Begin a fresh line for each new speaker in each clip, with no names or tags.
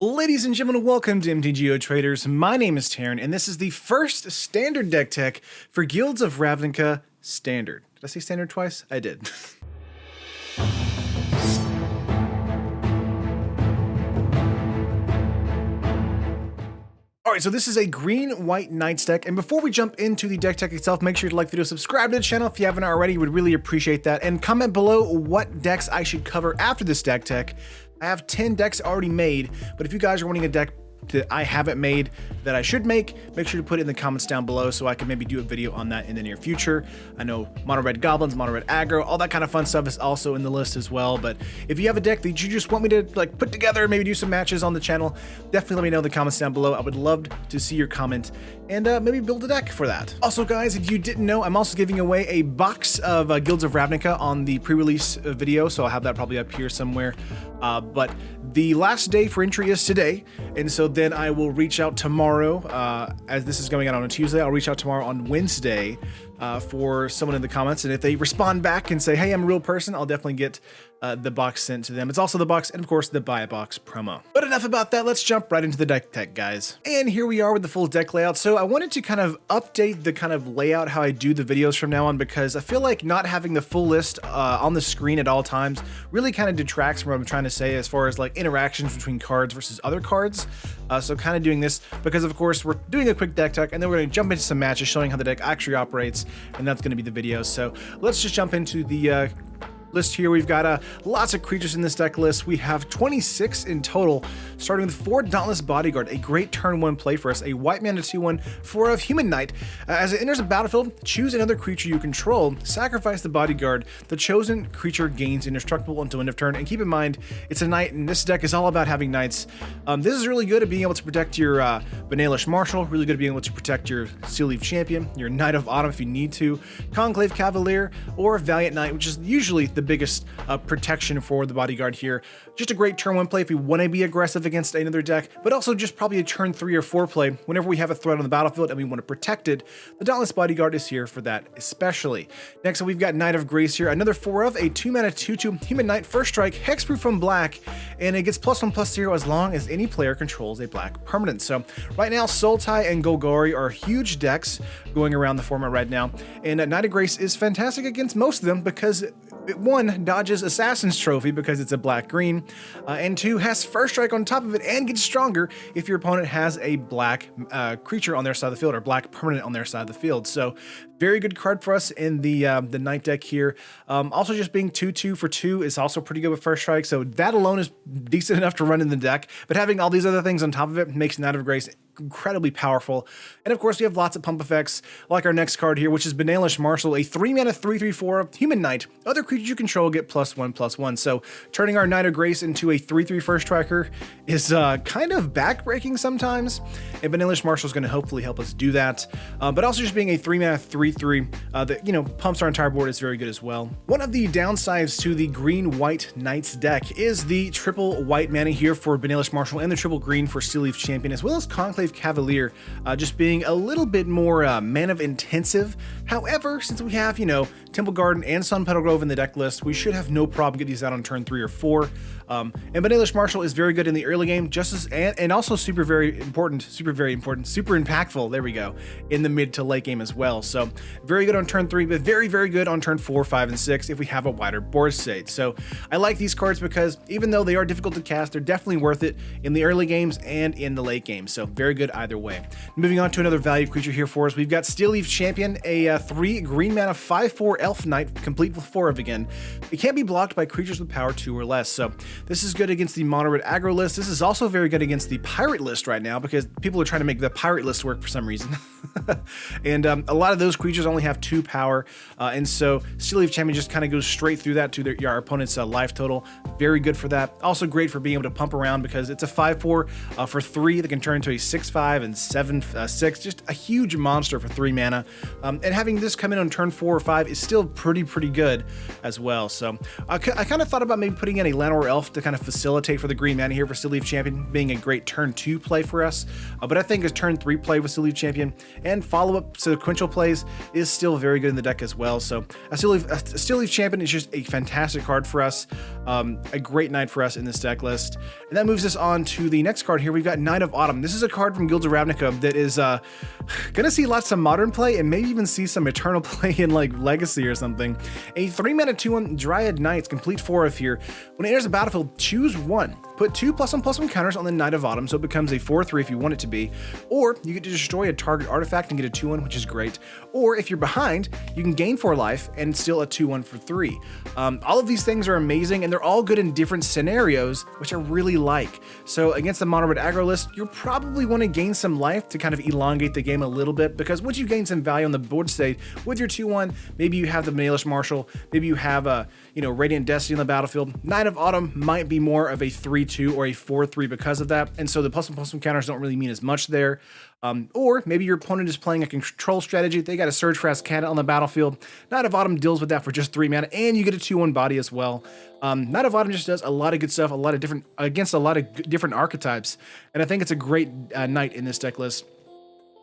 Ladies and gentlemen, welcome to MTGO Traders. My name is Taryn, and this is the first standard deck tech for Guilds of Ravnica Standard. Did I say standard twice? I did. Alright, so this is a green-white Knights deck, and before we jump into the deck tech itself, make sure to like the video, subscribe to the channel if you haven't already, would really appreciate that, and comment below what decks I should cover after this deck tech. I have 10 decks already made, but if you guys are wanting a deck that I haven't made that I should make sure to put it in the comments down below so I can maybe do a video on that in the near future. I know mono red goblins, mono red aggro, all that kind of fun stuff is also in the list as well. But if you have a deck that you just want me to like put together, maybe do some matches on the channel, definitely let me know in the comments down below. I would love to see your comment and maybe build a deck for that. Also guys, if you didn't know, I'm also giving away a box of Guilds of Ravnica on the pre-release video, so I'll have that probably up here somewhere. But the last day for entry is today, and so then I will reach out tomorrow, as this is going out on a Tuesday, I'll reach out tomorrow on Wednesday for someone in the comments, and if they respond back and say, hey, I'm a real person, I'll definitely get the box sent to them. It's also the box and of course the buy a box promo. But enough about that, let's jump right into the deck tech, guys. And here we are with the full deck layout. So I wanted to kind of update the kind of layout, how I do the videos from now on, because I feel like not having the full list on the screen at all times really kind of detracts from what I'm trying to say as far as like interactions between cards versus other cards. So kind of doing this because of course we're doing a quick deck tech and then we're going to jump into some matches showing how the deck actually operates, and that's going to be the video. So let's just jump into the list here. We've got lots of creatures in this deck list. We have 26 in total, starting with 4 Dauntless Bodyguard, a great turn 1 play for us, a white mana 2/1 for a Human Knight. As it enters the battlefield, choose another creature you control, sacrifice the Bodyguard, the chosen creature gains indestructible until end of turn, and keep in mind, it's a Knight, and this deck is all about having Knights. This is really good at being able to protect your Benalia Marshal, really good at being able to protect your Seal Leaf Champion, your Knight of Autumn if you need to, Conclave Cavalier, or Valiant Knight, which is usually the biggest protection for the Bodyguard here. Just a great turn 1 play if we want to be aggressive against another deck, but also just probably a turn 3 or 4 play whenever we have a threat on the battlefield and we want to protect it. The Dauntless Bodyguard is here for that especially. Next up, we've got Knight of Grace here, another 4 of a 2 mana 2/2 Human Knight, first strike, hexproof from black, and it gets +1/+0 as long as any player controls a black permanent. So right now, Sultai and Golgari are huge decks going around the format right now, and Knight of Grace is fantastic against most of them because one, dodges Assassin's Trophy because it's a black-green, and 2, has first strike on top of it and gets stronger if your opponent has a black creature on their side of the field or black permanent on their side of the field. So very good card for us in the Knight deck here. Also just being 2/2 for 2 is also pretty good with first strike, so that alone is decent enough to run in the deck, but having all these other things on top of it makes Knight of Grace incredibly powerful. And of course we have lots of pump effects like our next card here, which is Benalia Marshal, a 3 mana 3/3/4 Human Knight. Other creatures you control get +1/+1. So turning our Knight of Grace into a 3/3 first striker is kind of backbreaking sometimes, and Benalia Marshal is going to hopefully help us do that. But also just being a 3 mana 3/3 that, you know, pumps our entire board is very good as well. One of the downsides to the green-white Knights deck is the triple white mana here for Benalia Marshal and the triple green for Seal Leaf Champion, as well as Conclave Cavalier, just being a little bit more mana intensive. However, since we have, you know, Temple Garden and Sun Petal Grove in the deck list, we should have no problem getting these out on turn 3 or 4. And Benalia Marshal is very good in the early game, just as and also super impactful, there we go, in the mid to late game as well. So very good on turn 3, but very good on turn 4, 5, and 6 if we have a wider board state. So I like these cards because even though they are difficult to cast, they're definitely worth it in the early games and in the late game. So very good either way. Moving on to another value creature here for us, we've got Seal Leaf Champion, a 3 green mana 5/4 Elf Knight, complete with 4 of again. It can't be blocked by creatures with power 2 or less. So this is good against the mono red aggro list. This is also very good against the pirate list right now because people are trying to make the pirate list work for some reason. And a lot of those creatures only have 2 power, and so Seal Leaf Champion just kind of goes straight through that to our opponent's life total. Very good for that. Also great for being able to pump around because it's a 5/4 for 3 that can turn into a 6/5 and 7/6. Just a huge monster for 3 mana. And having this come in on turn 4 or 5 is still pretty good as well. So I kind of thought about maybe putting in a Land or Elf to kind of facilitate for the green mana here for Seal Leaf Champion, being a great turn 2 play for us. But I think a turn 3 play with Seal Leaf Champion and follow-up sequential plays is still very good in the deck as well. So a Steel Leaf Champion is just a fantastic card for us, a great knight for us in this deck list. And that moves us on to the next card here. We've got Knight of Autumn. This is a card from Guilds of Ravnica that is gonna see lots of modern play and maybe even see some eternal play in like Legacy or something. A 3-mana 2/1 Dryad Knights, complete 4 of here. When it enters the battlefield, choose one. Put 2 +1/+1 counters on the Knight of Autumn, so it becomes a 4/3 if you want it to be. Or you get to destroy a target artifact and get a 2/1, which is great. Or if you're behind, you can gain 4 life and still a 2/1 for 3. All of these things are amazing, and they're all good in different scenarios, which I really like. So against the mono red aggro list, you probably want to gain some life to kind of elongate the game a little bit, because once you gain some value on the board state with your 2/1, maybe you have the Baelish Marshal, maybe you have Radiant Destiny on the battlefield. Knight of Autumn might be more of a 3/2 or a 4/3 because of that, and so the +1/+1 counters don't really mean as much there. Or maybe your opponent is playing a control strategy. They got a Surge Fast Cannon on the battlefield. Knight of Autumn deals with that for just 3 mana, and you get a 2/1 body as well. Knight of Autumn just does a lot of good stuff, against a lot of different archetypes, and I think it's a great knight in this deck list,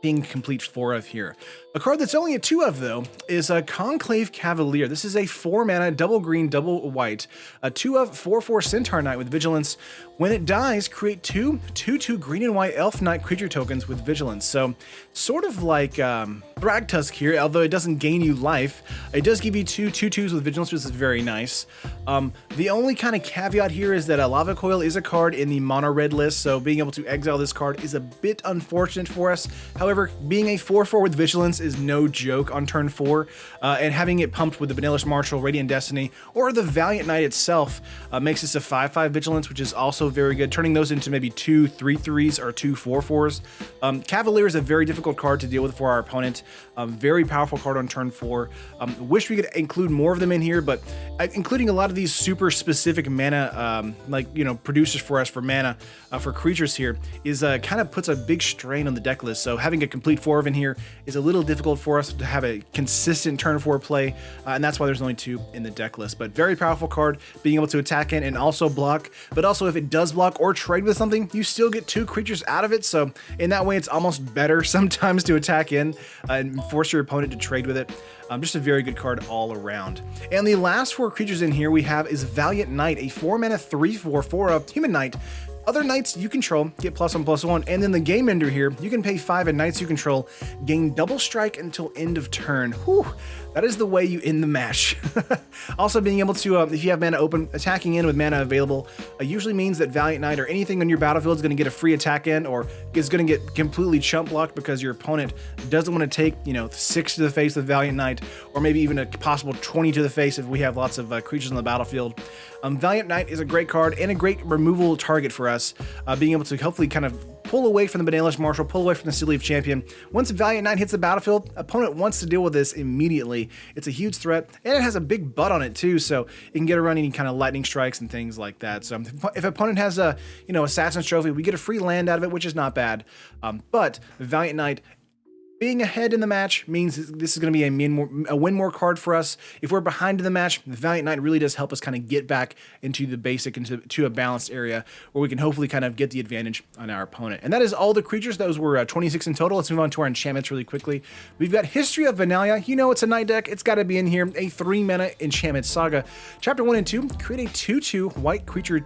being complete 4 of here. A card that's only a 2 of, though, is a Conclave Cavalier. This is a 4-mana, double green, double white, a 2 of 4/4 Centaur Knight with Vigilance. When it dies, create 2 2/2 green and white Elf Knight creature tokens with Vigilance. So, sort of like Thragtusk here, although it doesn't gain you life. It does give you 2 2/2s with Vigilance, which is very nice. The only kind of caveat here is that a Lava Coil is a card in the mono red list, so being able to exile this card is a bit unfortunate for us. However, being a 4/4 with Vigilance is no joke on turn 4, and having it pumped with the Baelish Marshal, Radiant Destiny, or the Valiant Knight itself makes this a 5/5 Vigilance, which is also very good, turning those into maybe 2 3/3s or 2 4/4s. Cavalier is a very difficult card to deal with for our opponent. Very powerful card on turn 4. Wish we could include more of them in here, but including a lot of these super specific mana, producers for us for mana for creatures here is kind of puts a big strain on the deck list. So having a complete 4 of in here is a little difficult for us to have a consistent turn 4 play, and that's why there's only 2 in the deck list. But very powerful card, being able to attack in and also block, but also if it does block or trade with something, you still get 2 creatures out of it. So in that way, it's almost better sometimes to attack in and force your opponent to trade with it. Just a very good card all around. And the last 4 creatures in here we have is Valiant Knight, a 4-mana 3/4 human knight. Other knights you control get +1/+1, and then the game ender here, you can pay 5 and knights you control gain double strike until end of turn. Whew, that is the way you end the match. Also being able to, if you have mana open, attacking in with mana available usually means that Valiant Knight or anything on your battlefield is going to get a free attack in, or is going to get completely chump blocked because your opponent doesn't want to take 6 to the face with Valiant Knight, or maybe even a possible 20 to the face if we have lots of creatures on the battlefield. Valiant Knight is a great card and a great removal target for us, being able to hopefully kind of pull away from the Baelish Marshal, pull away from the Steel Leaf Champion. Once Valiant Knight hits the battlefield, opponent wants to deal with this immediately. It's a huge threat, and it has a big butt on it too, so it can get around any kind of lightning strikes and things like that. So if opponent has a Assassin's Trophy, we get a free land out of it, which is not bad. But Valiant Knight being ahead in the match means this is going to be a win more card for us. If we're behind in the match, the Valiant Knight really does help us kind of get back into the basic, into a balanced area where we can hopefully kind of get the advantage on our opponent. And that is all the creatures. Those were 26 in total. Let's move on to our enchantments really quickly. We've got History of Benalia. It's a knight deck. It's got to be in here. A 3-mana enchantment saga. Chapter 1 and 2, create a 2/2 white creature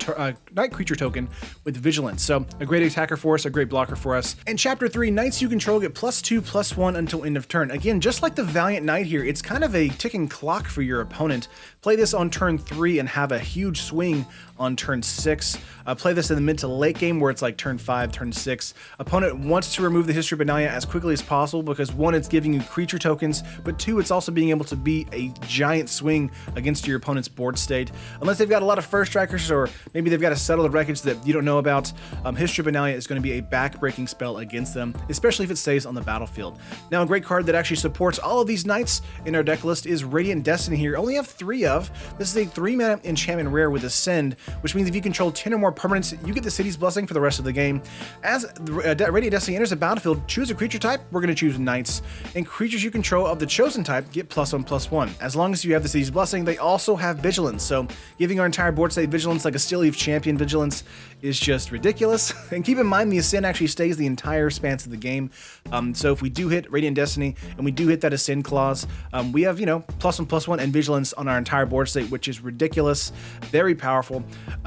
knight creature token with Vigilance. So a great attacker for us, a great blocker for us. And Chapter 3, knights you control get +2/+1 until end of turn. Again, just like the Valiant Knight here, it's kind of a ticking clock for your opponent. Play this on turn 3 and have a huge swing on turn 6. Play this in the mid to late game where it's like turn 5, turn 6. Opponent wants to remove the History of Benalia as quickly as possible because 1, it's giving you creature tokens, but 2, it's also being able to be a giant swing against your opponent's board state. Unless they've got a lot of first strikers, or maybe they've got to settle the wreckage that you don't know about, History of Benalia is going to be a back-breaking spell against them, especially if it stays on the battlefield. Now, a great card that actually supports all of these knights in our deck list is Radiant Destiny here. Only have 3 of. This is a 3-mana enchantment rare with Ascend, which means if you control 10 or more permanents, you get the City's Blessing for the rest of the game. As Radiant Destiny enters the battlefield, choose a creature type. We're going to choose knights. And creatures you control of the chosen type get +1/+1. As long as you have the City's Blessing, they also have Vigilance. So giving our entire board state Vigilance, like a Steel Leaf Champion Vigilance, is just ridiculous. And keep in mind, the Ascend actually stays the entire span of the game. So if we do hit Radiant Destiny and we do hit that Ascend clause, we have, you know, +1/+1 and Vigilance on our entire board state, which is ridiculous, very powerful.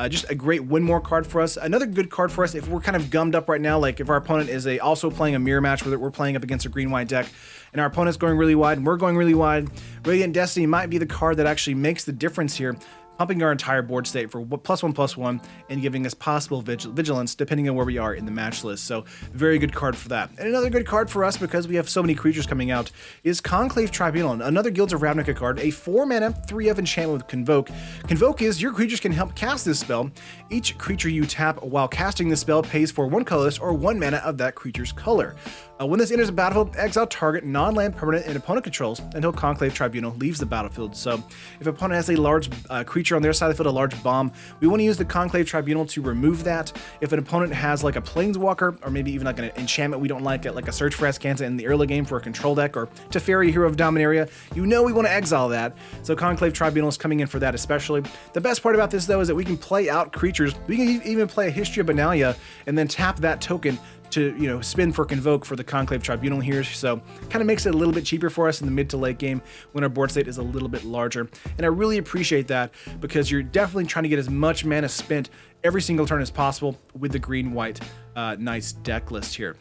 Just a great win more card for us. Another good card for us if we're kind of gummed up right now, like if our opponent is also playing a mirror match where we're playing up against a green-white deck, and our opponent's going really wide and we're going really wide, Radiant Destiny might be the card that actually makes the difference here, pumping our entire board state for +1/+1 and giving us possible vigilance depending on where we are in the match list. So very good card for that. And another good card for us, because we have so many creatures coming out, is Conclave Tribunal, another Guilds of Ravnica card, a 4-mana 3/of enchantment with Convoke. Convoke is your creatures can help cast this spell. Each creature you tap while casting the spell pays for 1 colorless or 1 mana of that creature's color. When this enters the battlefield, exile target non-land permanent and opponent controls until Conclave Tribunal leaves the battlefield. So if opponent has a large creature on their side of the field, a large bomb, we want to use the Conclave Tribunal to remove that. If an opponent has like a Planeswalker, or maybe even like an enchantment we don't like a Search for Azcanta in the early game for a control deck, or Teferi, Hero of Dominaria, you know we want to exile that. So Conclave Tribunal is coming in for that especially. The best part about this though is that we can play out creatures. We can even play a History of Benalia and then tap that token to, you know, spin for Convoke for the Conclave Tribunal here. So kind of makes it a little bit cheaper for us in the mid to late game when our board state is a little bit larger. And I really appreciate that, because you're definitely trying to get as much mana spent every single turn as possible with the green-white Knights deck list here.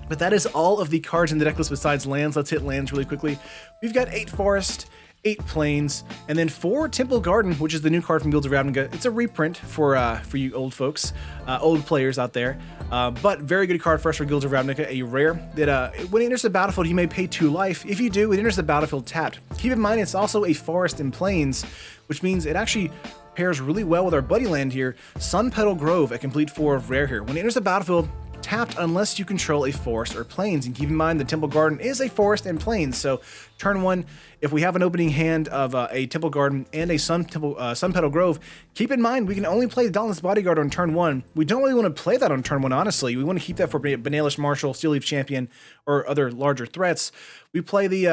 But that is all of the cards in the deck list besides lands. Let's hit lands really quickly. We've got 8 Forest, 8 Plains, and then 4 Temple Garden, which is the new card from Guilds of Ravnica. It's a reprint for you old folks, old players out there. But very good card for us for Guilds of Ravnica, a rare that when it enters the battlefield, you may pay 2 life. If you do, it enters the battlefield tapped. Keep in mind, it's also a Forest and Plains, which means it actually pairs really well with our buddy land here, Sun Petal Grove, a complete 4 of rare here. When it enters the battlefield, tapped unless you control a forest or plains. And keep in mind, the Temple Garden is a forest and plains. So turn 1, if we have an opening hand of a Temple Garden and a Sun Petal Grove, keep in mind we can only play the Dauntless Bodyguard on turn 1. We don't really want to play that on turn 1, honestly. We want to keep that for Benalis Marshal, Steel Leaf Champion, or other larger threats. We play the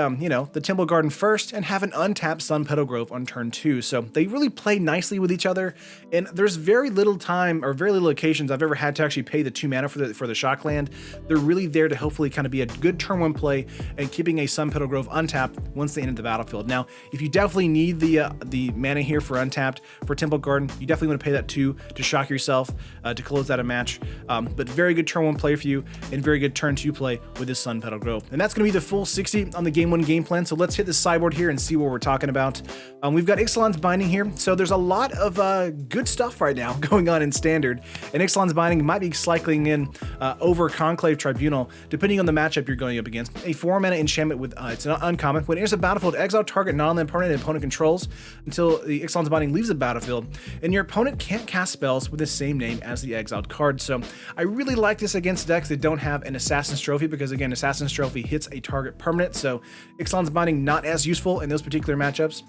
the Temple Garden first and have an untapped Sun Petal Grove on turn 2. So they really play nicely with each other. And there's very little time or very little occasions I've ever had to actually pay the 2 mana for the shock land. They're really there to hopefully kind of be a good turn 1 play and keeping a Sun Petal Grove untapped once they enter the battlefield. Now, if you definitely need the mana here for untapped for Temple Garden, you definitely want to pay that 2 to shock yourself to close out a match. But very good turn 1 play for you and very good turn 2 play with this Sun Petal Grove. And that's going to be the full 60 on the game 1 game plan. So let's hit the sideboard here and see what we're talking about. We've got Ixalan's Binding here. So there's a lot of good stuff right now going on in Standard. And Ixalan's Binding might be cycling in over Conclave Tribunal, depending on the matchup you're going up against. A 4-mana enchantment with, it's an uncommon. When it enters the battlefield, exile target non-land permanent and opponent controls until the Ixalan's Binding leaves the battlefield. And your opponent can't cast spells with the same name as the exiled card. So I really like this against decks that don't have an Assassin's Trophy, because again, Assassin's Trophy hits a target permanent. So Ixalan's Binding not as useful in those particular matchups.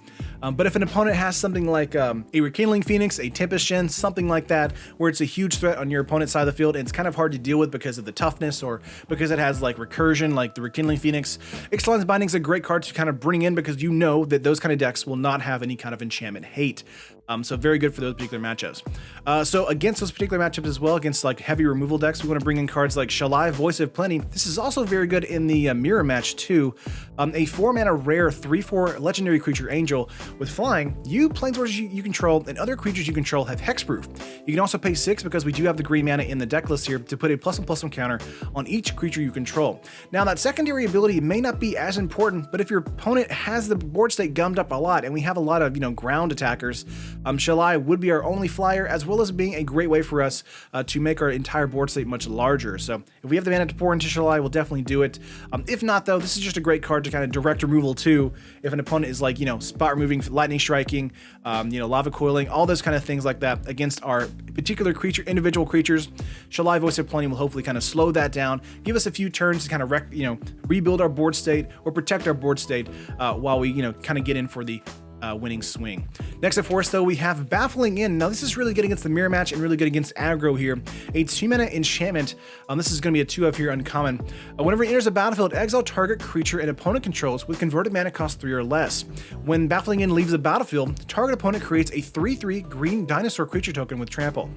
But if an opponent has something like a Rekindling Phoenix, a Tempest Gen, something like that, where it's a huge threat on your opponent's side of the field and it's kind of hard to deal with because of the toughness or because it has like recursion, like the Rekindling Phoenix, Ixalan's Binding is a great card to kind of bring in, because you know that those kind of decks will not have any kind of enchantment hate. So very good for those particular matchups. So against those particular matchups as well, against like heavy removal decks, we want to bring in cards like Shalai, Voice of Plenty. This is also very good in the mirror match too. A 4-mana rare 3/4 legendary creature angel with flying. You planeswalkers you control and other creatures you control have hexproof. You can also pay 6, because we do have the green mana in the deck list here, to put a +1/+1 counter on each creature you control. Now that secondary ability may not be as important, but if your opponent has the board state gummed up a lot and we have a lot of ground attackers, Shalai would be our only flyer, as well as being a great way for us to make our entire board state much larger. So if we have the mana to pour into Shalai, we'll definitely do it. If not though, this is just a great card to kind of direct removal too. If an opponent is like, spot removing, lightning striking, lava coiling, all those kind of things like that against our particular individual creatures, Shalai, Voice of Plenty will hopefully kind of slow that down, give us a few turns to kind of rebuild our board state or protect our board state while we, kind of get in for the winning swing. Next up for us though, we have Baffling In. Now this is really good against the mirror match and really good against aggro here. A 2-mana enchantment. This is going to be a 2-of here, uncommon. Whenever it enters the battlefield, exile target creature and opponent controls with converted mana cost 3 or less. When Baffling In leaves the battlefield, the target opponent creates a 3/3 green dinosaur creature token with trample.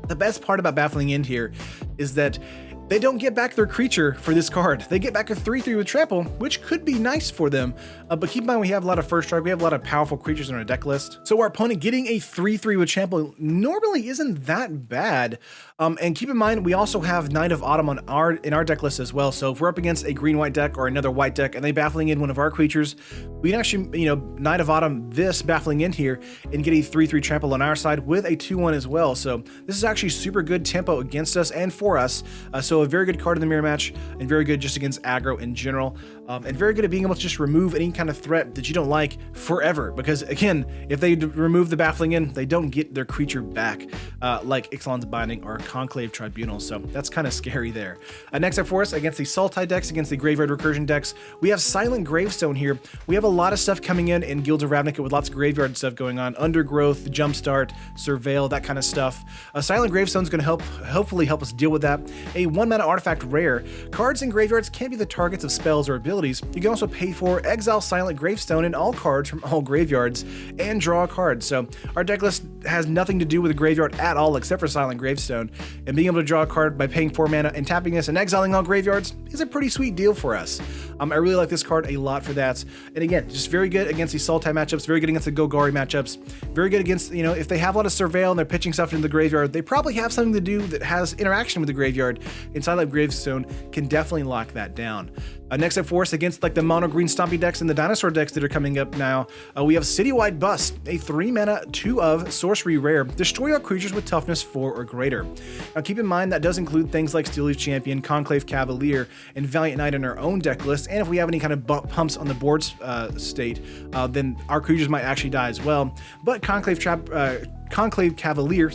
The best part about Baffling End here is that they don't get back their creature for this card. They get back a 3/3 with trample, which could be nice for them. But keep in mind, we have a lot of first strike. We have a lot of powerful creatures in our deck list. So our opponent getting a 3/3 with trample normally isn't that bad. And keep in mind, we also have Knight of Autumn in our deck list as well. So if we're up against a green-white deck or another white deck and they Baffling End one of our creatures, we can actually, Knight of Autumn this Baffling End here and get a 3/3 trample on our side with a 2/1 as well. So this is actually super good tempo against us and for us. So a very good card in the mirror match and very good just against aggro in general. And very good at being able to just remove any kind of threat that you don't like forever. Because again, if they remove the Baffling End, they don't get their creature back like Ixalan's Binding or Conclave Tribunal. So that's kind of scary there. Next up for us, against the Sultai decks, against the Graveyard Recursion decks, we have Silent Gravestone here. We have a lot of stuff coming in Guilds of Ravnica with lots of graveyard stuff going on. Undergrowth, Jumpstart, Surveil, that kind of stuff. Silent Gravestone is going to hopefully help us deal with that. A 1-mana artifact rare. Cards in graveyards can't be the targets of spells or abilities. You can also pay for Exile Silent Gravestone in all cards from all graveyards and draw a card. So our deck list has nothing to do with the graveyard at all except for Silent Gravestone. And being able to draw a card by paying 4 mana and tapping this and exiling all graveyards is a pretty sweet deal for us. I really like this card a lot for that. And again, just very good against the Sultai matchups, very good against the Golgari matchups, very good against, if they have a lot of Surveil and they're pitching stuff into the graveyard, they probably have something to do that has interaction with the graveyard, and Silent Gravestone can definitely lock that down. Next up for us, against like the mono green stompy decks and the dinosaur decks that are coming up now, we have Citywide Bust, a 3-mana 2/of sorcery rare. Destroy all creatures with toughness 4 or greater. Now keep in mind that does include things like Steelleaf Champion, Conclave Cavalier, and Valiant Knight in our own deck list. And if we have any kind of pumps on the board state, then our creatures might actually die as well. But Conclave Cavalier,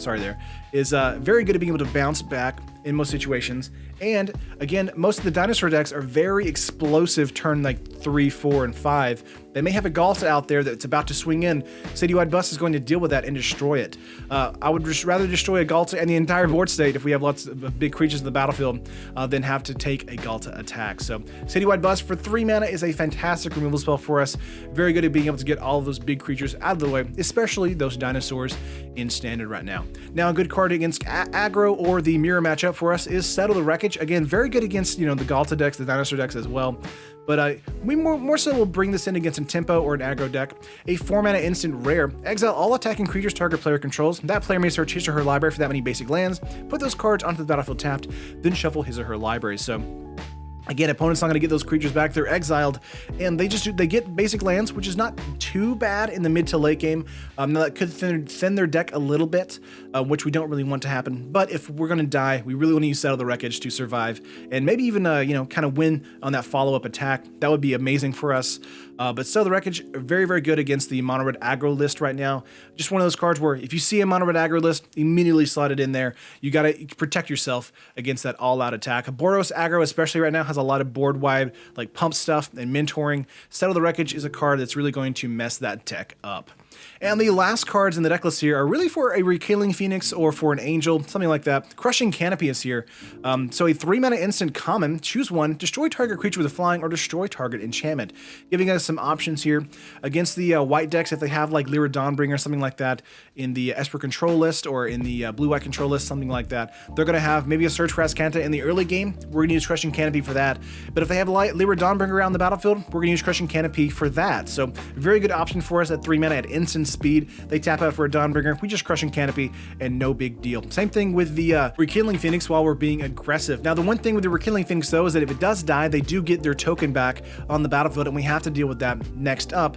is very good at being able to bounce back in most situations. And again, most of the dinosaur decks are very explosive turn like 3, 4, and 5. They may have a Galta out there that's about to swing in. Citywide Bust is going to deal with that and destroy it. I would just rather destroy a Galta and the entire board state if we have lots of big creatures in the battlefield than have to take a Galta attack. So Citywide Bust for 3 mana is a fantastic removal spell for us. Very good at being able to get all of those big creatures out of the way, especially those dinosaurs in standard right now. Now a good card against aggro or the mirror matchup for us is Settle the Wreckage. Again, very good against the Galta decks, the dinosaur decks as well. But we more so will bring this in against a tempo or an aggro deck. A 4-mana instant rare. Exile all attacking creatures target player controls. That player may search his or her library for that many basic lands, put those cards onto the battlefield tapped, then shuffle his or her library. So again, opponent's not going to get those creatures back. They're exiled, and they get basic lands, which is not too bad in the mid to late game. Now that could thin their deck a little bit, which we don't really want to happen. But if we're going to die, we really want to use Settle the Wreckage to survive, and maybe even kind of win on that follow-up attack. That would be amazing for us. But Settle the Wreckage, very, very good against the mono red aggro list right now. Just one of those cards where if you see a mono red aggro list, immediately slide it in there. You got to protect yourself against that all-out attack. Boros aggro, especially right now, has a lot of board-wide like pump stuff and mentoring. Settle the Wreckage is a card that's really going to mess that deck up. And the last cards in the deck list here are really for a Rekilling Phoenix or for an Angel, something like that. Crushing Canopy is here. So a 3-mana instant common, choose one, destroy target creature with a flying or destroy target enchantment, giving us some options here against the white decks. If they have like Lyra Dawnbringer or something like that in the Esper control list or in the blue-white control list, something like that, they're going to have maybe a Search for Azcanta in the early game. We're going to use Crushing Canopy for that. But if they have Lyra Dawnbringer around the battlefield, we're going to use Crushing Canopy for that. So very good option for us at 3 mana at instant speed. They tap out for a Dawnbringer, we just Crushing Canopy, and no big deal. Same thing with the Rekilling Phoenix while we're being aggressive. Now, the one thing with the Rekilling Phoenix, though, is that if it does die, they do get their token back on the battlefield, and we have to deal with that next up.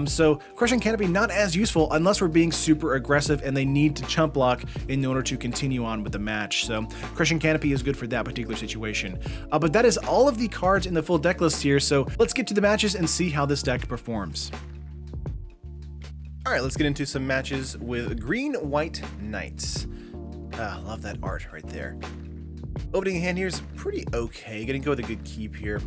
So Crushing Canopy, not as useful unless we're being super aggressive and they need to chump block in order to continue on with the match. So Crushing Canopy is good for that particular situation. But that is all of the cards in the full deck list here, so let's get to the matches and see how this deck performs. All right, let's get into some matches with Green-White Knights. Love that art right there. Opening hand here is pretty okay. Gonna go with a good keep here.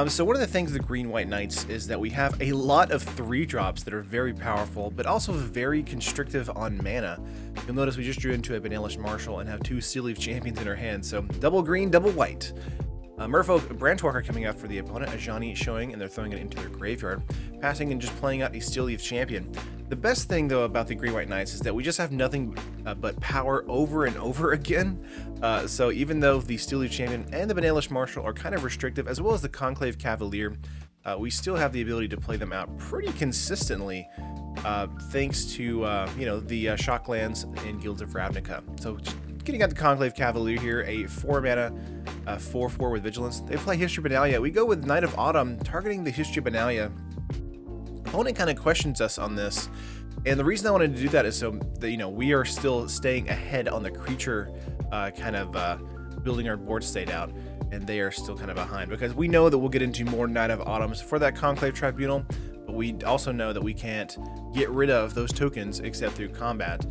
So one of the things with the Green-White Knights is that we have a lot of 3-drops that are very powerful, but also very constrictive on mana. You'll notice we just drew into a Banalish Marshal and have 2 Steelleaf Champions in our hand, so double green, double white. Merfolk Brandwalker coming out for the opponent, Ajani showing, and they're throwing it into their graveyard, passing and just playing out a Steelleaf Champion. The best thing, though, about the Green-White Knights is that we just have nothing but power over and over again. So even though the Steel Leaf Champion and the Benalia Marshal are kind of restrictive, as well as the Conclave Cavalier, we still have the ability to play them out pretty consistently, thanks to you know, the Shocklands and Guilds of Ravnica. So getting out the Conclave Cavalier here, a 4-mana 4/4 with Vigilance. They play History of Benalia. We go with Knight of Autumn, targeting the History of Benalia. Opponent kind of questions us on this, and the reason I wanted to do that is so that, you know, we are still staying ahead on the creature kind of building our board state out, and they are still kind of behind, because we know that we'll get into more Knight of Autumns for that Conclave Tribunal, but we also know that we can't get rid of those tokens except through combat,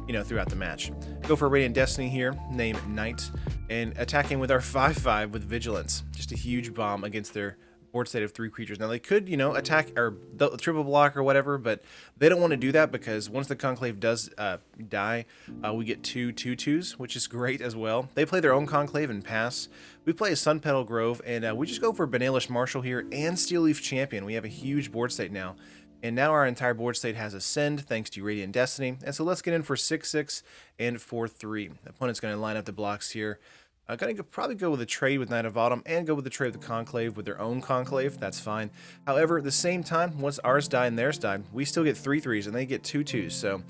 you know, throughout the match. Go for Radiant Destiny here, name Knight, and attacking with our 5/5 with Vigilance. Just a huge bomb against their board state of 3 creatures. Now they could, you know, attack or the triple block or whatever, but they don't want to do that, because once the Conclave does die, we get 2 2/2s, which is great as well. They play their own Conclave and pass. We play a Sun Petal Grove, and we just go for Benalia Marshal here and Steel Leaf Champion. We have a huge board state now, and now our entire board state has Ascend thanks to Radiant Destiny. And so let's get in for 6/6 and 4/3. The opponent's going to line up the blocks here. I'm going to probably go with a trade with Knight of Autumn and go with the trade with the Conclave with their own Conclave. That's fine. However, at the same time, once ours die and theirs die, we still get 3/3s and they get 2/2s. So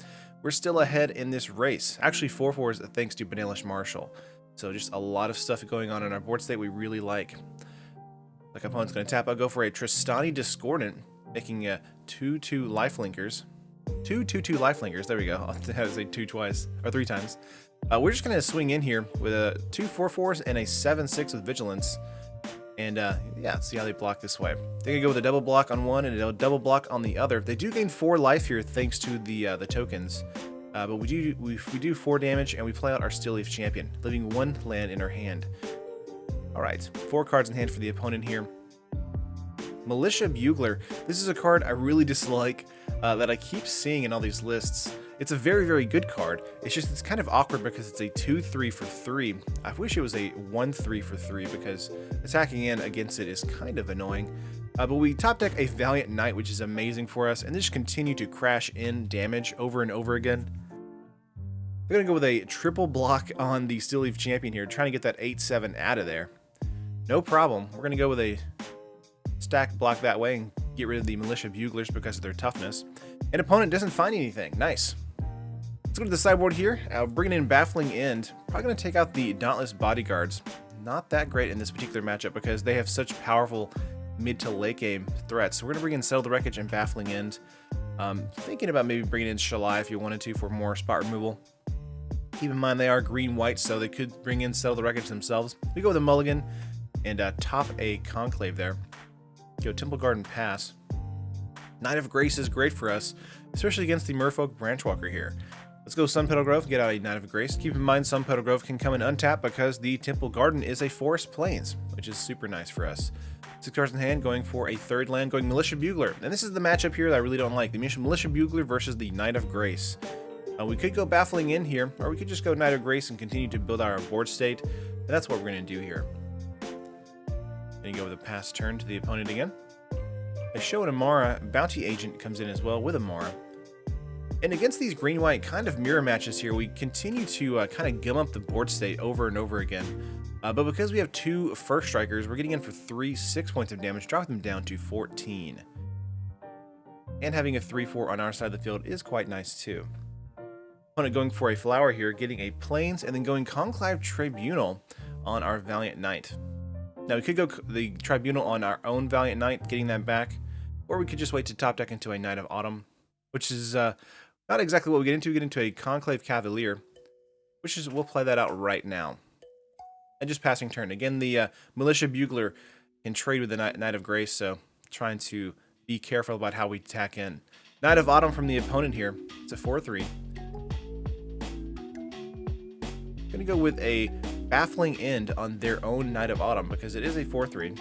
we're still ahead in this race. Actually, 4/4s thanks to Benalia Marshal. So just a lot of stuff going on in our board state we really like. Like, opponent's going to tap. I'll go for a Tristani Discordant, making a 2/2 Lifelinkers. 2/2 Lifelinkers. There we go. I had to say 2 twice or 3 times. We're just going to swing in here with a 2 4/4s and a 7/6 with Vigilance. And yeah, see how they block this way. They're going to go with a double block on one and a double block on the other. They do gain 4 life here thanks to the tokens. But we do 4 damage, and we play out our Steel Leaf Champion, leaving 1 land in our hand. Alright, 4 cards in hand for the opponent here. Militia Bugler. This is a card I really dislike that I keep seeing in all these lists. It's a very, very good card. It's just, it's kind of awkward because it's a 2/3 for 3. I wish it was a 1/3 for 3, because attacking in against it is kind of annoying. But we top deck a Valiant Knight, which is amazing for us, and just continue to crash in damage over and over again. They're going to go with a triple block on the Steel Leaf Champion here, trying to get that 8/7 out of there. No problem. We're going to go with a stack block that way and get rid of the Militia Buglers because of their toughness. And opponent doesn't find anything. Nice. Let's go to the sideboard here. Bringing in Baffling End. Probably going to take out the Dauntless Bodyguards. Not that great in this particular matchup because they have such powerful mid to late game threats. So we're going to bring in Settle the Wreckage and Baffling End. Thinking about maybe bringing in Shalai if you wanted to for more spot removal. Keep in mind they are green-white, so they could bring in Settle the Wreckage themselves. We go with a Mulligan and top a Conclave there. Go Temple Garden Pass. Knight of Grace is great for us, especially against the Merfolk Branchwalker here. Let's go Sun Petal Grove, get out a Knight of Grace. Keep in mind Sun Petal Grove can come in untapped because the Temple Garden is a Forest Plains, which is super nice for us. 6 cards in hand, going for a 3rd land, going Militia Bugler. And this is the matchup here that I really don't like. The Militia Bugler versus the Knight of Grace. We could go Baffling in here, or we could just go Knight of Grace and continue to build our board state. And that's what we're going to do here. Going to go with a pass turn to the opponent again. A Show and Amara, Bounty Agent comes in as well with Amara. And against these green-white kind of mirror matches here, we continue to kind of gum up the board state over and over again. But because we have 2 First Strikers, we're getting in for 6 points of damage, drop them down to 14. And having a 3/4 on our side of the field is quite nice too. Opponent going for a flower here, getting a Plains, and then going Conclave Tribunal on our Valiant Knight. Now we could go the Tribunal on our own Valiant Knight, getting that back, or we could just wait to top deck into a Knight of Autumn, which is not exactly what we get into. We get into a Conclave Cavalier, which is, we'll play that out right now. And just passing turn. Again, the Militia Bugler can trade with the Knight of Grace, so trying to be careful about how we tack in. Knight of Autumn from the opponent here. It's a 4/3. Going to go with a Baffling End on their own Knight of Autumn because it is a 4/3.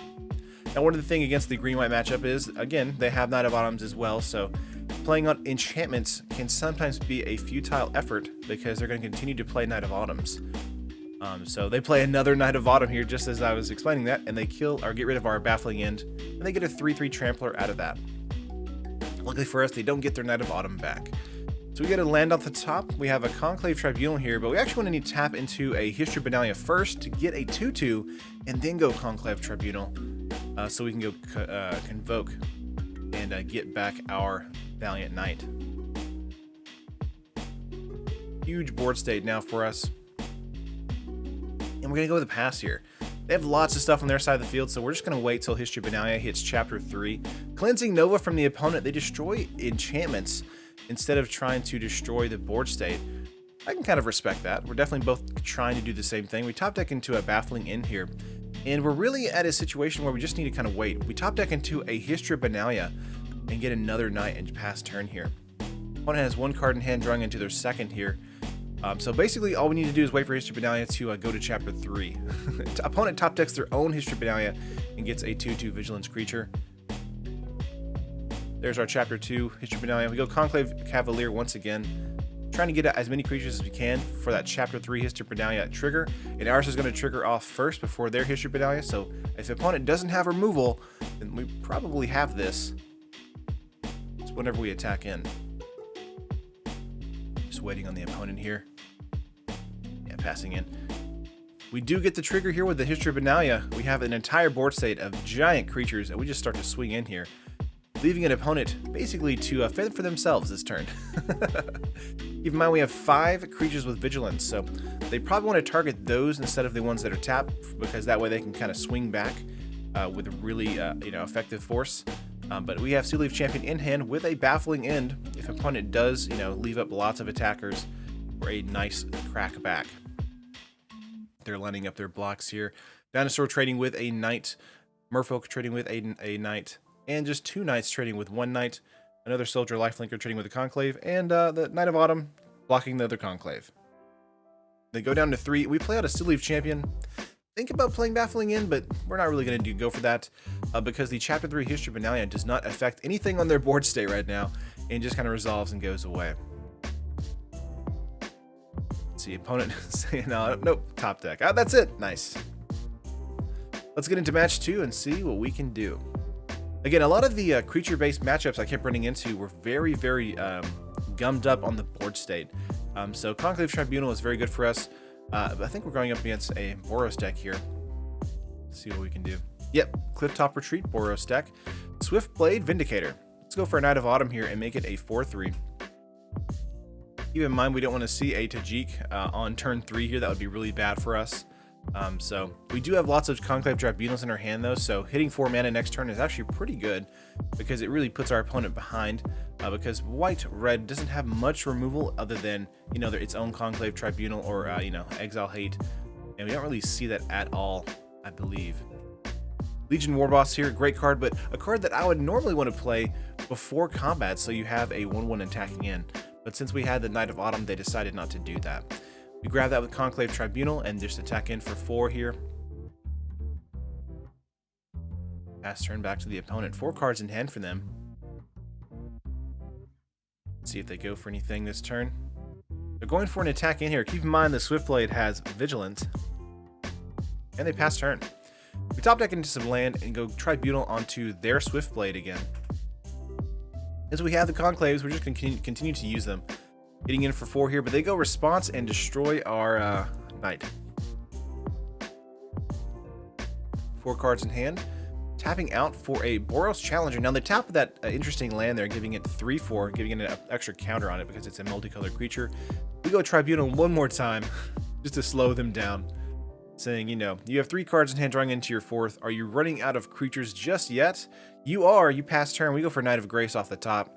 Now, one of the things against the green-white matchup is, again, they have Knight of Autumns as well, so playing on Enchantments can sometimes be a futile effort because they're going to continue to play Knight of Autumns. So they play another Knight of Autumn here, just as I was explaining that, and they kill or get rid of our Baffling End, and they get a 3/3 Trampler out of that. Luckily for us, they don't get their Knight of Autumn back. So we get a land off the top. We have a Conclave Tribunal here, but we actually want to need to tap into a History of Benalia first to get a 2/2, and then go Conclave Tribunal, so we can go Convoke and get back our Valiant Knight. Huge board state now for us. And we're going to go with the pass here. They have lots of stuff on their side of the field, so we're just going to wait till History of Benalia hits Chapter 3. Cleansing Nova from the opponent, they destroy enchantments instead of trying to destroy the board state. I can kind of respect that. We're definitely both trying to do the same thing. We top deck into a Baffling End here, and we're really at a situation where we just need to kind of wait. We top deck into a History of Benalia and get another Knight and pass turn here. Opponent has one card in hand drawing into their second here. So basically all we need to do is wait for History of Benalia to go to Chapter 3. Opponent top decks their own History of Benalia and gets a 2/2 Vigilance creature. There's our Chapter 2 History of Benalia. We go Conclave Cavalier once again, trying to get as many creatures as we can for that Chapter 3 History of Benalia trigger. And ours is going to trigger off first before their History of Benalia. So if the opponent doesn't have removal, then we probably have this. It's whenever we attack in. Just waiting on the opponent here. Yeah, passing in. We do get the trigger here with the History of Benalia. We have an entire board state of giant creatures, and we just start to swing in here, leaving an opponent basically to fend for themselves this turn. Keep in mind we have 5 creatures with Vigilance, so they probably want to target those instead of the ones that are tapped, because that way they can kind of swing back with really effective force. But we have Sea Leaf Champion in hand with a Baffling End if opponent does leave up lots of attackers for a nice crack back. They're lining up their blocks here. Dinosaur trading with a Knight, Merfolk trading with a Knight, and just 2 Knights trading with 1 Knight, another Soldier Lifelinker trading with a Conclave, and the Knight of Autumn blocking the other Conclave. They go down to 3. We play out a Sea Leaf Champion. Think about playing Baffling End, but we're not really going to go for that because the Chapter 3 History of Benalia does not affect anything on their board state right now and just kind of resolves and goes away. Let's see, opponent saying, nope, top deck. That's it. Nice. Let's get into match 2 and see what we can do. Again, a lot of the creature-based matchups I kept running into were very, very gummed up on the board state. So Conclave Tribunal is very good for us. I think we're going up against a Boros deck here. Let's see what we can do. Yep, Clifftop Retreat, Boros deck. Swiftblade Vindicator. Let's go for a Knight of Autumn here and make it a 4/3. Keep in mind we don't want to see a Tajik on turn 3 here. That would be really bad for us. So we do have lots of Conclave Tribunals in our hand though, so hitting 4 mana next turn is actually pretty good because it really puts our opponent behind, because white-red doesn't have much removal other than, its own Conclave Tribunal or, Exile Hate, and we don't really see that at all, I believe. Legion Warboss here, great card, but a card that I would normally want to play before combat so you have a 1/1 attacking in, but since we had the Knight of Autumn, they decided not to do that. We grab that with Conclave Tribunal and just attack in for 4 here. Pass turn back to the opponent. 4 cards in hand for them. Let's see if they go for anything this turn. They're going for an attack in here. Keep in mind the Swiftblade has Vigilance. And they pass turn. We top deck into some land and go Tribunal onto their Swiftblade again. As we have the Conclaves, we're just going to continue to use them. Getting in for 4 here, but they go Response and destroy our Knight. 4 cards in hand. Tapping out for a Boros Challenger. Now they tap that interesting land there, giving it 3/4, giving it an extra counter on it because it's a multicolored creature. We go Tribunal one more time just to slow them down, saying, you have 3 cards in hand drawing into your 4th. Are you running out of creatures just yet? You are. You pass turn. We go for Knight of Grace off the top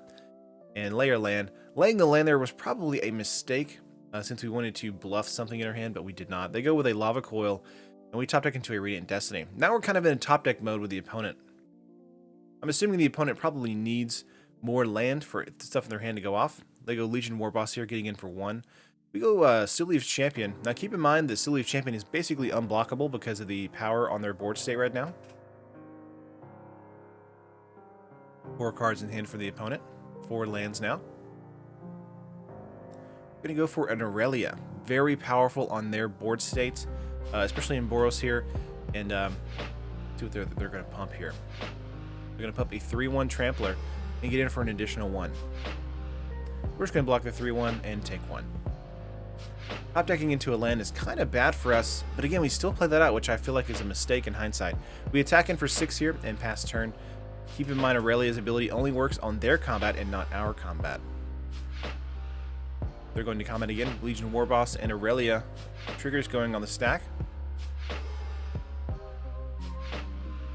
and layer land. Laying the land there was probably a mistake since we wanted to bluff something in our hand, but we did not. They go with a Lava Coil, and we top deck into a Radiant Destiny. Now we're kind of in top deck mode with the opponent. I'm assuming the opponent probably needs more land for stuff in their hand to go off. They go Legion Warboss here, getting in for 1. We go Sea Leaf Champion. Now keep in mind that Sea Leaf Champion is basically unblockable because of the power on their board state right now. 4 cards in hand for the opponent. 4 lands now. Going to go for an Aurelia. Very powerful on their board state, especially in Boros here. And see what they're going to pump here. They're going to pump a 3/1 Trampler. and get in for an additional 1. We're just going to block the 3/1 and take 1. Top decking into a land is kind of bad for us, but again, we still play that out, which I feel like is a mistake in hindsight. We attack in for 6 here and pass turn. Keep in mind Aurelia's ability only works on their combat and not our combat. They're going to combat again. Legion Warboss and Aurelia. Triggers going on the stack.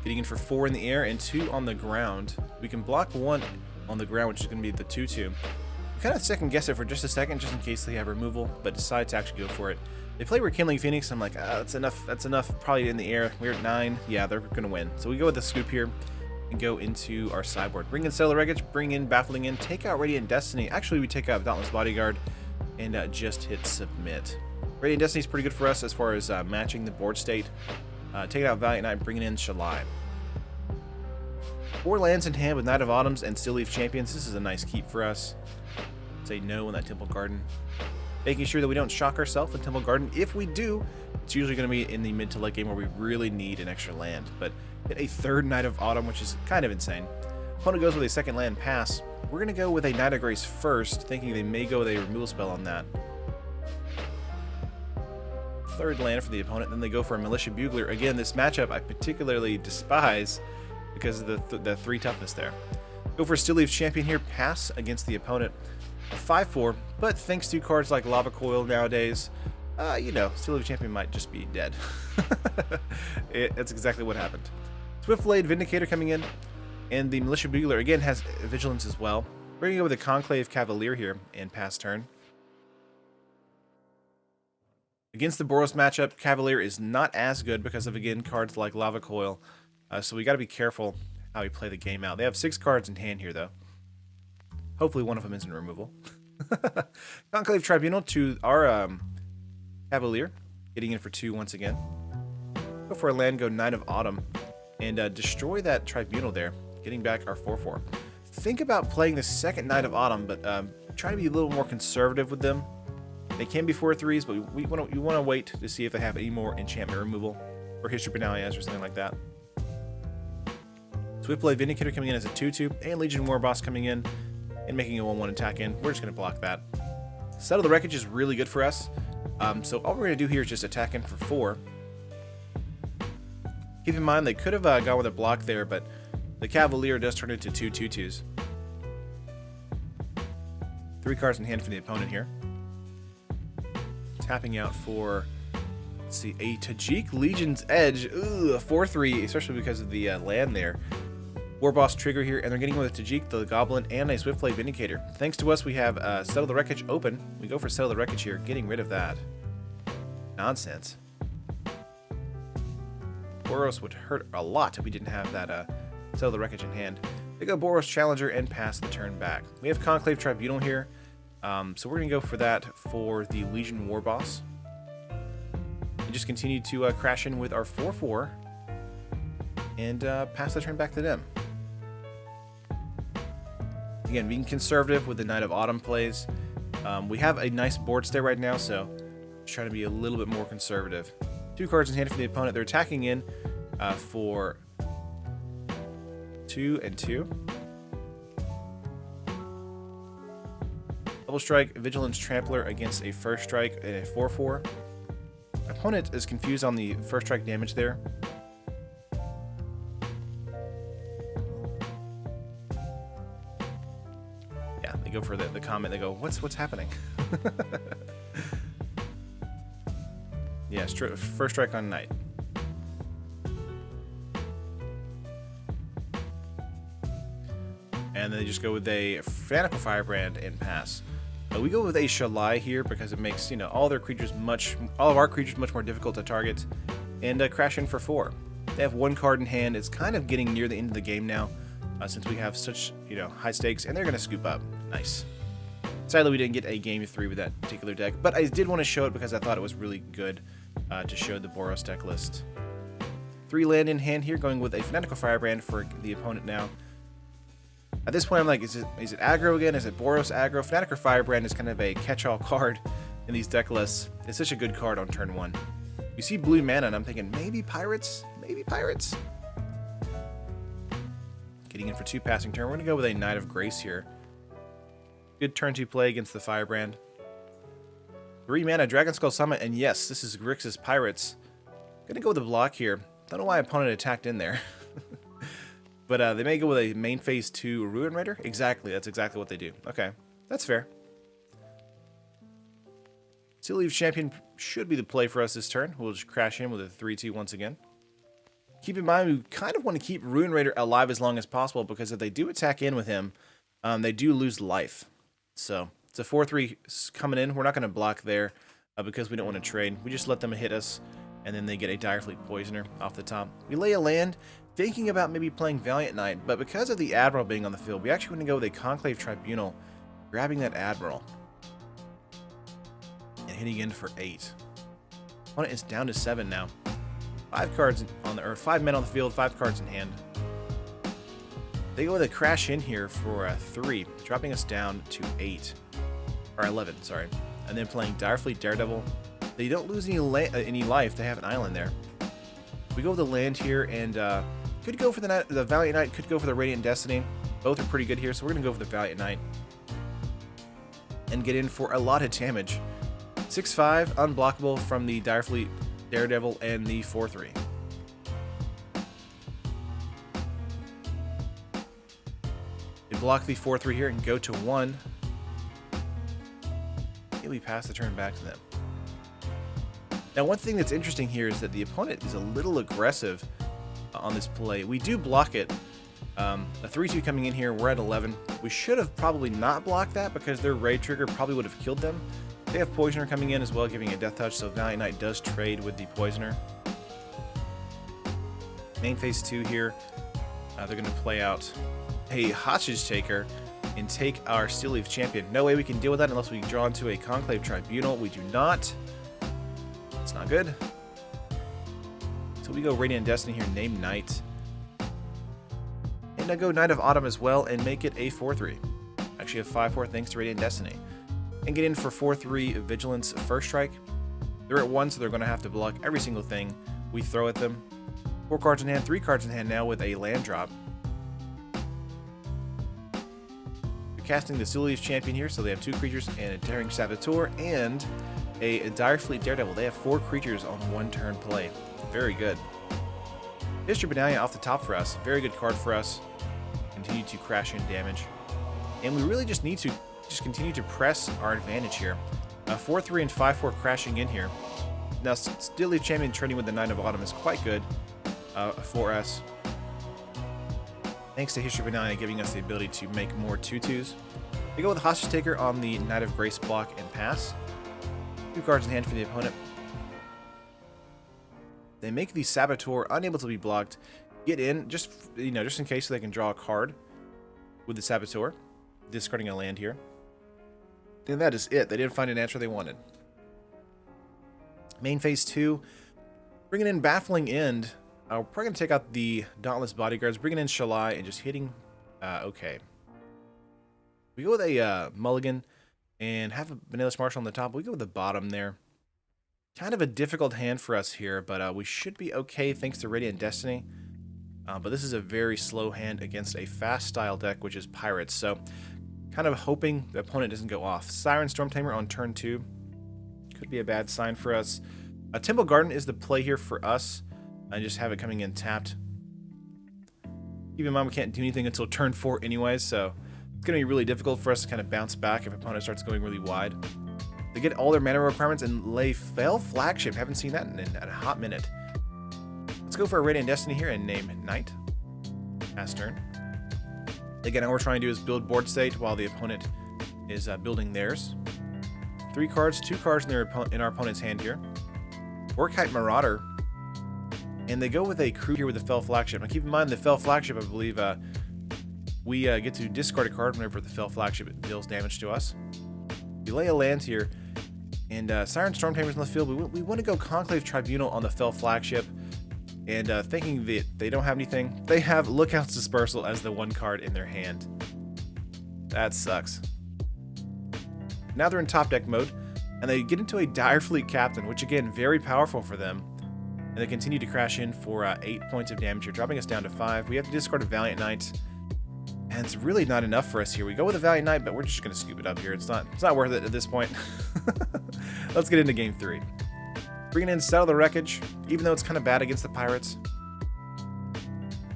Getting in for 4 in the air and 2 on the ground. We can block 1 on the ground, which is going to be the 2/2. We kind of second guess it for just a second, just in case they have removal, but decide to actually go for it. They play Rekindling Phoenix. I'm like, that's enough. That's enough. Probably in the air. We're at 9. Yeah, they're going to win. So we go with the scoop here and go into our sideboard. Bring in Stellar Wreckage, bring in Baffling In, take out Radiant Destiny. Actually, we take out Dauntless Bodyguard and just hit submit. Radiant Destiny is pretty good for us as far as matching the board state. Taking out Valiant Knight, bringing in Shalai. 4 lands in hand with Knight of Autumns and Still Leaf Champions. This is a nice keep for us. Say no in that Temple Garden. Making sure that we don't shock ourselves in Temple Garden. If we do, it's usually going to be in the mid to late game where we really need an extra land. But hit a 3rd Knight of Autumn, which is kind of insane. Opponent goes with a 2nd land pass. We're going to go with a Knight of Grace first, thinking they may go with a removal spell on that. 3rd land for the opponent, then they go for a Militia Bugler. Again, this matchup I particularly despise because of the 3 toughness there. Go for Still Leaf Champion here, pass against the opponent. 5/4, but thanks to cards like Lava Coil nowadays, you know, Still Leaf Champion might just be dead. That's exactly what happened. Swiftblade Vindicator coming in, and the Militia Bugler again has Vigilance as well. We're going to go with the Conclave Cavalier here and pass turn. Against the Boros matchup, Cavalier is not as good because of, again, cards like Lava Coil. So we got to be careful how we play the game out. They have 6 cards in hand here, though. Hopefully one of them isn't removal. Conclave Tribunal to our Cavalier. Getting in for 2 once again. Go for a land, go Knight of Autumn. And destroy that Tribunal there. Getting back our 4/4. Think about playing the 2nd Knight of Autumn, but try to be a little more conservative with them. They can be 4/3s, but you want to wait to see if they have any more enchantment removal or History of Benalia or something like that. Swiftblade Vindicator coming in as a 2/2, and Legion Warboss coming in and making a 1/1 attack in. We're just going to block that. Settle the Wreckage is really good for us. So all we're going to do here is just attack in for 4. Keep in mind, they could have gone with a block there, but the Cavalier does turn into 2 2/2s. 3 cards in hand for the opponent here. Tapping out for, let's see, a Tajik Legion's Edge. Ooh, a 4/3, especially because of the land there. Warboss trigger here, and they're getting with a Tajik, the Goblin, and a Swiftblade Vindicator. Thanks to us, we have Settle the Wreckage open. We go for Settle the Wreckage here, getting rid of that. Nonsense. Boros would hurt a lot if we didn't have that Settle the Wreckage in hand. They go Boros Challenger and pass the turn back. We have Conclave Tribunal here, so we're going to go for that for the Legion Warboss. And just continue to crash in with our 4/4 and pass the turn back to them. Again, being conservative with the Knight of Autumn plays. We have a nice board state right now, so just trying to be a little bit more conservative. 2 cards in hand for the opponent. They're attacking in for 2 and 2. Double strike, Vigilance Trampler against a first strike and a 4/4. Opponent is confused on the first strike damage there. Yeah, they go for the comment. They go, what's happening? Yeah, first strike on Knight. And then they just go with a Fanatical Firebrand and pass. We go with a Shalai here because it makes, you know, all of our creatures much more difficult to target, and crash in for 4. They have 1 card in hand. It's kind of getting near the end of the game now, since we have such, you know, high stakes, and they're going to scoop up. Nice. Sadly, we didn't get a game 3 with that particular deck, but I did want to show it because I thought it was really good to show the Boros deck list. 3 land in hand here, going with a Fanatical Firebrand for the opponent now. At this point, I'm like, is it aggro again? Is it Boros aggro? Fanatical Firebrand is kind of a catch-all card in these deck lists. It's such a good card on turn 1. You see blue mana, and I'm thinking, maybe Pirates? Maybe Pirates? Getting in for 2 passing turn. We're going to go with a Knight of Grace here. Good turn 2 play against the Firebrand. 3 mana, Dragon Skull Summit, and yes, this is Grixis Pirates. Gonna go with a block here. Don't know why opponent attacked in there. But they may go with a main phase 2 Ruin Raider. Exactly, that's exactly what they do. Okay, that's fair. Sea Leaf Champion should be the play for us this turn. We'll just crash in with a 3-2 once again. Keep in mind, we kind of want to keep Ruin Raider alive as long as possible, because if they do attack in with him, they do lose life. So it's a 4-3 coming in. We're not going to block there because we don't want to trade. We just let them hit us, and then they get a Direfleet Poisoner off the top. We lay a land, thinking about maybe playing Valiant Knight, but because of the Admiral being on the field, we actually want to go with a Conclave Tribunal, grabbing that Admiral, and hitting in for 8. Opponent is down to 7 now. 5 cards on the, or 5 men on the field, 5 cards in hand. They go with a crash in here for 3, dropping us down to 8. Or 11, sorry. And then playing Direfleet Daredevil. They don't lose any life, they have an island there. We go with the land here, and could go for the Valiant Knight, could go for the Radiant Destiny. Both are pretty good here, so we're going to go for the Valiant Knight. And get in for a lot of damage. 6-5, unblockable from the Direfleet Daredevil and the 4-3. They block the 4-3 here and go to 1. We pass the turn back to them. Now, one thing that's interesting here is that the opponent is a little aggressive on this play. We do block it. A 3-2 coming in here. We're at 11. We should have probably not blocked that because their raid trigger probably would have killed them. They have Poisoner coming in as well, giving a Death Touch, so Valiant Knight does trade with the Poisoner. Main phase 2 here. They're going to play out a Hostage Taker and take our Sea Leaf Champion. No way we can deal with that unless we draw into a Conclave Tribunal. We do not. It's not good. So we go Radiant Destiny here, name Knight. And I go Knight of Autumn as well and make it a 4-3. Actually a 5-4 thanks to Radiant Destiny. And get in for 4-3 Vigilance First Strike. They're at 1, so they're going to have to block every single thing we throw at them. 4 cards in hand, 3 cards in hand now with a land drop. They're casting the Sea Leaf Champion here, so they have 2 creatures and a Daring Saboteur and a Direfleet Daredevil. They have 4 creatures on 1 turn play. Very good. History of Benalia off the top for us. Very good card for us. Continue to crash in damage. And we really just need to continue to press our advantage here. 4-3 and 5-4 crashing in here. Now, Sea Leaf Champion trading with the Knight of Autumn is quite good for us. Thanks to History of Benalia giving us the ability to make more 2-2s. We go with Hostage Taker on the Knight of Grace block and pass. 2 cards in hand for the opponent. They make the Saboteur unable to be blocked. Get in, just in case, so they can draw a card with the Saboteur. Discarding a land here. And that is it. They didn't find an answer they wanted. Main phase 2. Bringing in Baffling End. We're probably going to take out the Dauntless Bodyguards. Bringing in Shalai and just hitting. Okay. We go with a Mulligan and have a Vanillus Marshal on the top. We go with the bottom there. Kind of a difficult hand for us here, but we should be okay thanks to Radiant Destiny. But this is a very slow hand against a fast style deck, which is Pirates. So kind of hoping the opponent doesn't go off. Siren Stormtamer on turn 2. Could be a bad sign for us. Temple Garden is the play here for us. I just have it coming in tapped. Keep in mind we can't do anything until turn 4 anyways, so it's going to be really difficult for us to kind of bounce back if opponent starts going really wide. They get all their mana requirements and lay Fel Flagship. Haven't seen that in a hot minute. Let's go for a Radiant Destiny here and name Knight. Pass turn. Again, all we're trying to do is build board state while the opponent is building theirs. 3 cards, 2 cards in our opponent's hand here. Orkite Marauder. And they go with a crew here with the Fel Flagship. Now keep in mind the Fel Flagship, I believe, we get to discard a card whenever the Fel Flagship deals damage to us. We lay a land here, and Siren Stormtamer's on the field. We want to go Conclave Tribunal on the Fel Flagship. And thinking that they don't have anything, they have Lookout's Dispersal as the 1 card in their hand. That sucks. Now they're in top deck mode, and they get into a Direfleet Captain, which again, very powerful for them. And they continue to crash in for 8 points of damage here, dropping us down to 5. We have to discard a Valiant Knight And it's really not enough for us here. We go with a Valiant Knight, but we're just gonna scoop it up here. It's not worth it at this point. Let's get into game 3. Bringing in Settle the Wreckage, even though it's kind of bad against the Pirates.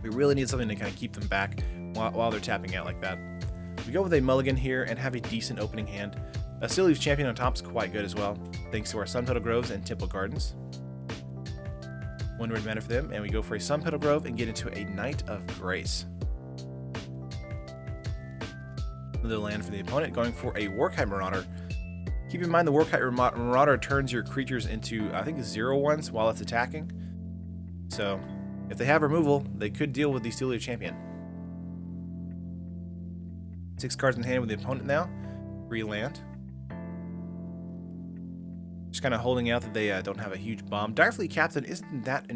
We really need something to kind of keep them back while they're tapping out like that. We go with a mulligan here and have a decent opening hand. A Seal Leaf Champion on top is quite good as well, thanks to our Sun Petal Groves and Temple Gardens. 1 red mana for them, and we go for a Sun Petal Grove and get into a Knight of Grace. Another land for the opponent, going for a Warkite Marauder. Keep in mind the Warkite Marauder turns your creatures into, I think, 0/1s while it's attacking. So, if they have removal, they could deal with the Seal Leaf Champion. 6 cards in hand with the opponent now. 3 land. Just kind of holding out that they don't have a huge bomb. Direfleet Captain isn't that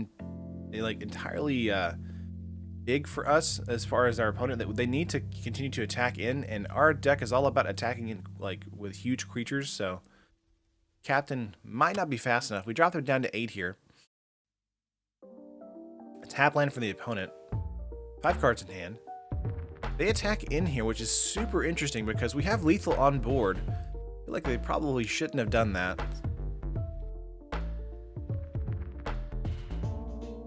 entirely big for us as far as our opponent. They need to continue to attack in, and our deck is all about attacking in with huge creatures. So Captain might not be fast enough. We drop them down to 8 here. A tap land for the opponent. 5 cards in hand. They attack in here, which is super interesting because we have lethal on board. I feel like they probably shouldn't have done that.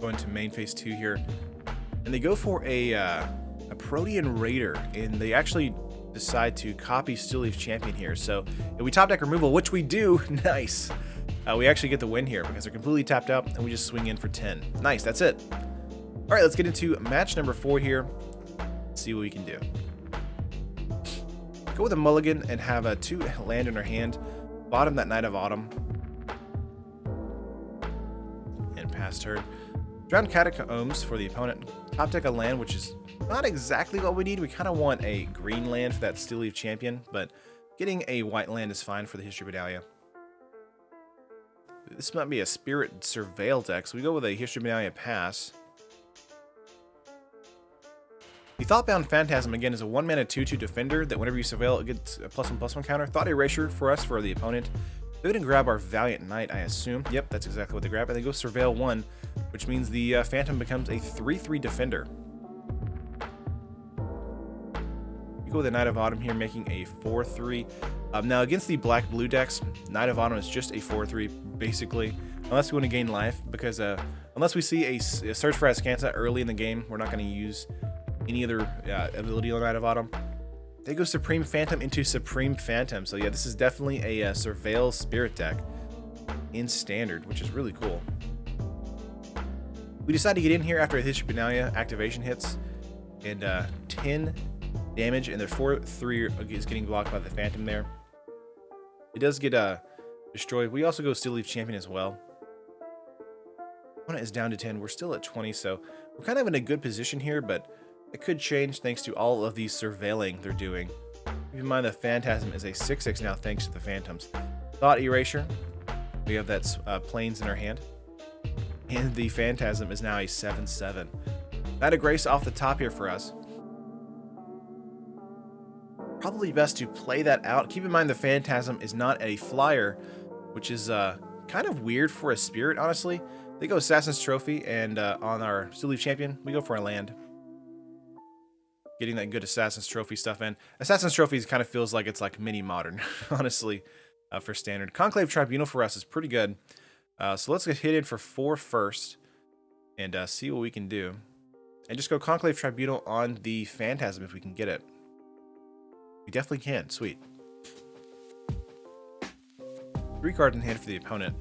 Going to main phase 2 here, and they go for a Protean Raider, and they actually decide to copy Seal Leaf Champion here. So if we top deck removal, which we do, nice. We actually get the win here because they're completely tapped out, and we just swing in for 10. Nice, that's it. All right, let's get into match number 4 here. See what we can do. Go with a mulligan and have a 2 land in our hand. Bottom that Knight of Autumn. And pass turn. Drowned Catacombs for the opponent. Top deck a land, which is not exactly what we need. We kind of want a green land for that Seal Leaf Champion, but getting a white land is fine for the History of Benalia. This might be a Spirit Surveil deck, so we go with a History of Benalia pass. The Thoughtbound Phantasm, again, is a 1-mana 2/2 defender that whenever you surveil, it gets a +1/+1 counter. Thought Erasure for us for the opponent. They're going to grab our Valiant Knight, I assume. Yep, that's exactly what they grab. And they go Surveil 1, which means the Phantom becomes a 3/3 defender. You go with the Knight of Autumn here, making a 4/3. Now, against the black-blue decks, Knight of Autumn is just a 4/3, basically, unless we want to gain life, because unless we see a Search for Azcanta early in the game, we're not going to use any other ability on Knight of Autumn. They go Supreme Phantom into Supreme Phantom. So yeah, this is definitely a Surveil Spirit deck in Standard, which is really cool. We decide to get in here after a History of Benalia activation hits, and 10 damage, and their 4/3 is getting blocked by the Phantom there. It does get destroyed. We also go Seal Leaf Champion as well. Opponent is down to 10. We're still at 20, so we're kind of in a good position here, but it could change thanks to all of these surveilling they're doing. Keep in mind the Phantasm is a 6/6 now thanks to the Phantoms. Thought Erasure. We have that Plains in our hand. And the Phantasm is now a 7/7. Knight of Grace off the top here for us. Probably best to play that out. Keep in mind the Phantasm is not a flyer, which is kind of weird for a Spirit, honestly. They go Assassin's Trophy, and on our Seal Leaf Champion, we go for a land. Getting that good Assassin's Trophy stuff in. Assassin's Trophies kind of feels like it's like mini modern, honestly, for Standard. Conclave Tribunal for us is pretty good. So let's get hit in for 4 first and see what we can do. And just go Conclave Tribunal on the Phantasm if we can get it. We definitely can. Sweet. 3 cards in hand for the opponent.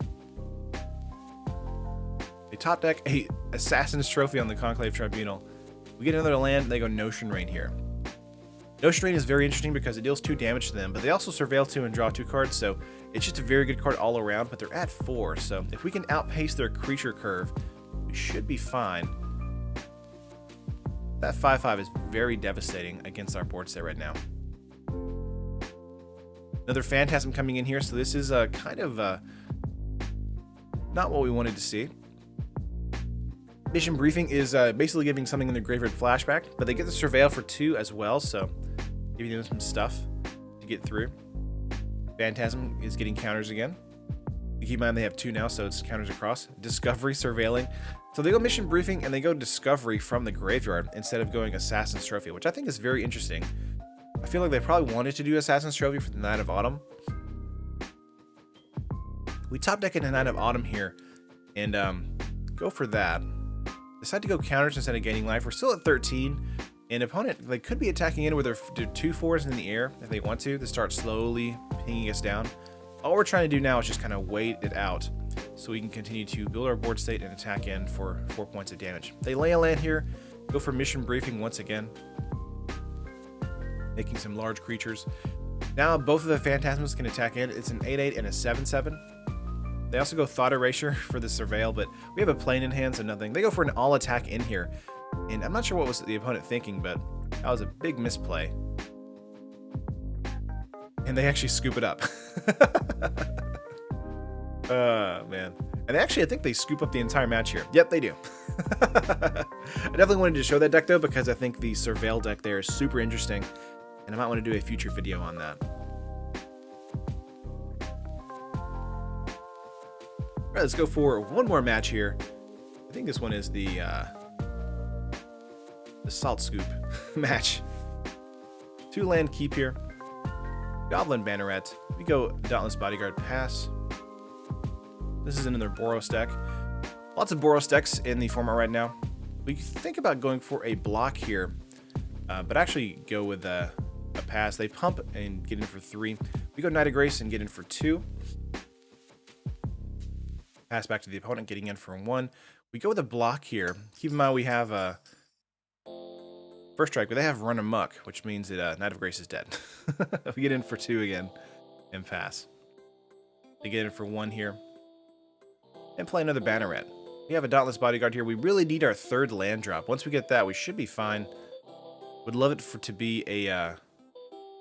They top deck a Assassin's Trophy on the Conclave Tribunal. We get another land, they go Notion Rain here. Notion Rain is very interesting because it deals 2 damage to them, but they also Surveil 2 and draw 2 cards, so it's just a very good card all around, but they're at 4, so if we can outpace their creature curve, we should be fine. That 5/5 is very devastating against our board set right now. Another Phantasm coming in here, so this is kind of not what we wanted to see. Mission Briefing is basically giving something in the graveyard flashback, but they get the Surveil for 2 as well, so giving them some stuff to get through. Phantasm is getting counters again. You keep in mind they have 2 now, so it's counters across. Discovery, Surveilling. So they go Mission Briefing and they go Discovery from the graveyard instead of going Assassin's Trophy, which I think is very interesting. I feel like they probably wanted to do Assassin's Trophy for the Knight of Autumn. We top deck into Knight of Autumn here and go for that. Decide to go counters instead of gaining life. We're still at 13. And opponent, they could be attacking in with their 2/4s in the air if they want to start slowly pinging us down. All we're trying to do now is just kind of wait it out so we can continue to build our board state and attack in for 4 points of damage. They lay a land here, go for Mission Briefing once again, making some large creatures. Now both of the Phantasms can attack in. It's an 8/8 and a 7/7. They also go Thought Erasure for the Surveil, but we have a plane in hand, so nothing. They go for an all attack in here. And I'm not sure what was the opponent thinking, but that was a big misplay. And they actually scoop it up. Man. And actually, I think they scoop up the entire match here. Yep, they do. I definitely wanted to show that deck, though, because I think the Surveil deck there is super interesting. And I might want to do a future video on that. All right, let's go for one more match here. I think this one is the Salt Scoop match. 2 land keep here. Goblin Banneret. We go Dauntless Bodyguard, pass. This is another Boros deck. Lots of Boros decks in the format right now. We think about going for a block here, but actually go with a pass. They pump and get in for 3. We go Knight of Grace and get in for 2. Pass back to the opponent, getting in for 1. We go with a block here. Keep in mind we have a first strike, but they have Run Amok, which means that Knight of Grace is dead. We get in for 2 again and pass. They get in for 1 here and play another Banneret. We have a Dauntless Bodyguard here. We really need our 3rd land drop. Once we get that, we should be fine. Would love it to be a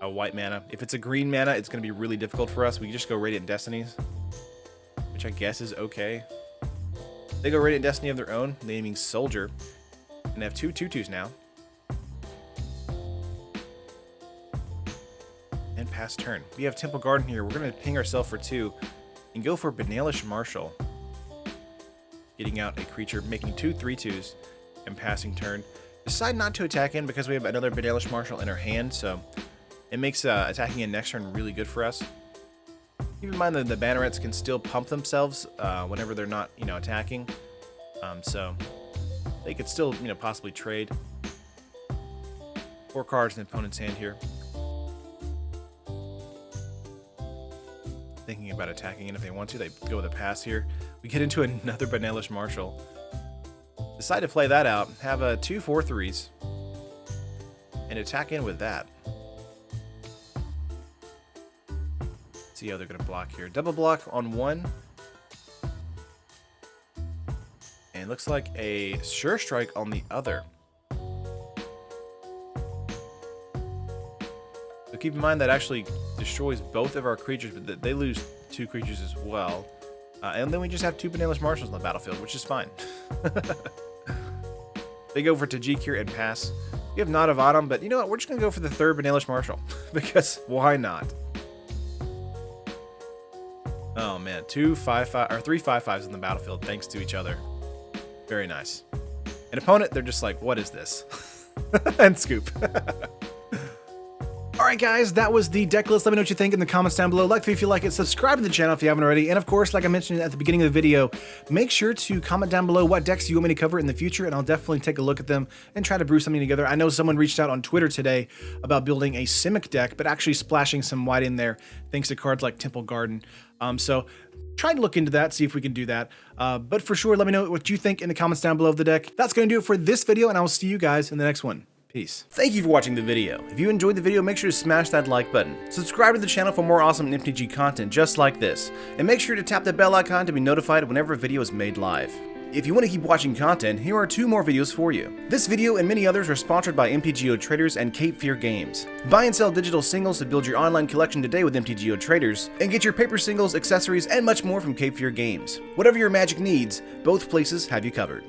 white mana. If it's a green mana, it's going to be really difficult for us. We can just go Radiant Destinies, which I guess is okay. They go Radiant Destiny of their own, naming Soldier, and have 2 2/2s now. And pass turn. We have Temple Garden here. We're going to ping ourselves for 2 and go for Benalish Marshal. Getting out a creature, making 2 3/2s and passing turn. Decide not to attack in because we have another Benalish Marshal in our hand, so it makes attacking in next turn really good for us. Keep in mind that the Bannerets can still pump themselves whenever they're not, attacking. So they could still, possibly trade. 4 cards in the opponent's hand here. Thinking about attacking in if they want to. They go with a pass here. We get into another Benalish Marshal. Decide to play that out. Have 2 4/3s. And attack in with that. See how they're going to block here. Double block on 1. And looks like a Sure Strike on the other. So keep in mind that actually destroys both of our creatures, but they lose 2 creatures as well. And then we just have 2 Benalish Marshals on the battlefield, which is fine. They go for Tajik here and pass. We have Knot of Autumn, but you know what? We're just going to go for the 3rd Benalish Marshal. Because why not? Oh man, 2 5/5 or 3 5/5s on the battlefield thanks to each other. Very nice. An opponent, they're just like, what is this? And scoop. Alright guys, that was the deck list. Let me know what you think in the comments down below. Like the video if you like it, subscribe to the channel if you haven't already, and of course, like I mentioned at the beginning of the video, make sure to comment down below what decks you want me to cover in the future, and I'll definitely take a look at them and try to brew something together. I know someone reached out on Twitter today about building a Simic deck, but actually splashing some white in there thanks to cards like Temple Garden. So try to look into that, see if we can do that. But for sure, let me know what you think in the comments down below of the deck. That's going to do it for this video, and I will see you guys in the next one. Peace. Thank you for watching the video. If you enjoyed the video, make sure to smash that like button. Subscribe to the channel for more awesome MTG content just like this. And make sure to tap the bell icon to be notified whenever a video is made live. If you want to keep watching content, here are 2 more videos for you. This video and many others are sponsored by MTGO Traders and Cape Fear Games. Buy and sell digital singles to build your online collection today with MTGO Traders, and get your paper singles, accessories, and much more from Cape Fear Games. Whatever your Magic needs, both places have you covered.